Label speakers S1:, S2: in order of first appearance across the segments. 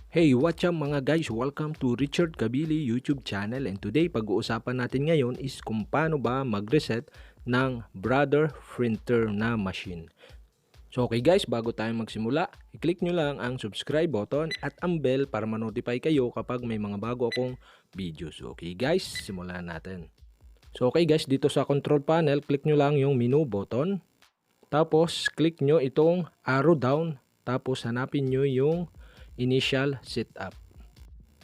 S1: Hey, what's up mga guys? Welcome to Richard Cabile YouTube channel, and today pag-uusapan natin ngayon is kung paano ba mag-reset ng brother printer na machine. So okay guys, bago tayo magsimula, i-click nyo lang ang subscribe button at ang bell para ma-notify kayo kapag may mga bago akong videos. Okay guys, simulan natin. So okay guys, dito sa control panel, click nyo lang yung menu button. Tapos click nyo itong arrow down. Tapos hanapin nyo yung initial setup.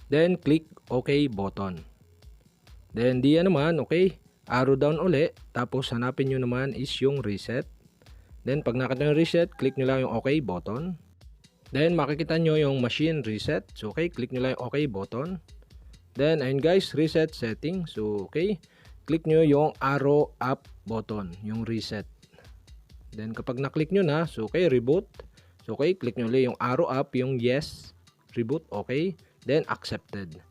S1: Then click OK button. Then diyan naman, okay, arrow down uli. Tapos hanapin nyo naman is yung reset. Then pag nakita nyo reset, click nyo lang yung OK button. Then makikita nyo yung machine reset. So okay, click nyo lang yung OK button. Then ayun guys, reset setting. So okay, click nyo yung arrow up button, yung reset. Then kapag na-click nyo na, so okay, reboot. So okay, click nyo ulit yung arrow up, yung yes, reboot, okay. Then accepted.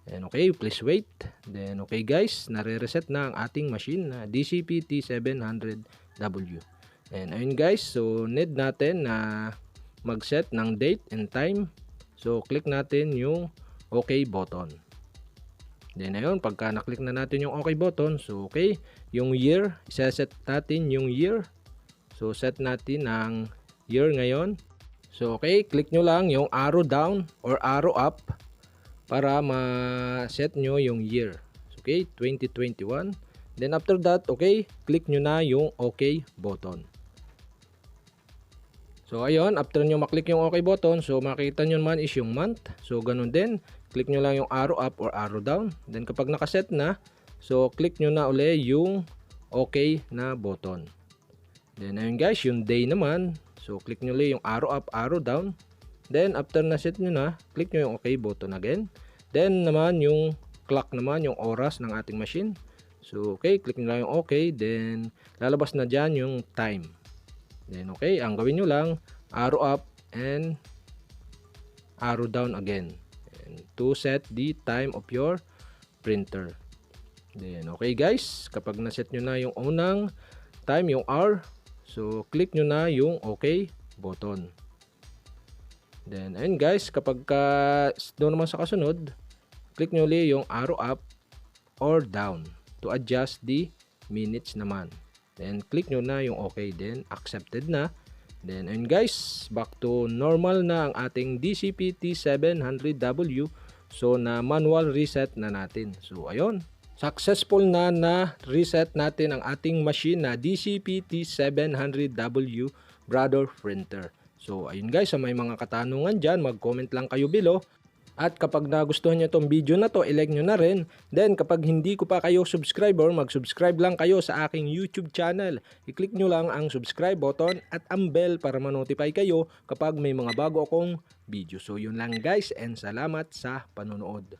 S1: Then okay, please wait. Then okay guys, nare-reset na ang ating machine na DCP-T700W. And ayun guys, so need natin na mag-set ng date and time. So click natin yung okay button. Then ayun, pagka na-click na natin yung okay button, so okay, yung year, isa-set natin yung year. So set natin ang year ngayon. So okay, click nyo lang yung arrow down or arrow up para ma-set nyo yung year. So, okay, 2021. Then after that, okay, click nyo na yung okay button. So ayun, after nyo maklik yung okay button, so makikita nyo naman is yung month. So ganun din, click nyo lang yung arrow up or arrow down. Then kapag nakaset na, so click nyo na uli yung okay na button. Then ayun guys, yung day naman, so click nyo ulit yung arrow up, arrow down. Then after na set nyo na, click nyo yung okay button again. Then naman yung clock naman, yung oras ng ating machine. So okay, click nyo lang yung okay. Then lalabas na dyan yung time. Then okay, ang gawin nyo lang, arrow up and arrow down again. And to set the time of your printer. Then okay guys, kapag na-set nyo na yung unang time, yung hour, so click nyo na yung OK button. Then ayun guys, kapag doon naman sa kasunod, click nyo ulit yung arrow up or down to adjust the minutes naman. Then click nyo na yung OK, then accepted na. Then ayun guys, back to normal na ang ating DCP-T700W. So na manual reset na natin. So ayun, successful na reset natin ang ating machine na DCP-T700W brother printer. So ayun guys, sa may mga katanungan dyan, mag-comment lang kayo below. At kapag nagustuhan nyo itong video na to, i-like nyo na rin. Then kapag hindi ko pa kayo subscriber, mag-subscribe lang kayo sa aking YouTube channel. I-click nyo lang ang subscribe button at ang bell para ma-notify kayo kapag may mga bago akong video. So yun lang guys, and salamat sa panonood.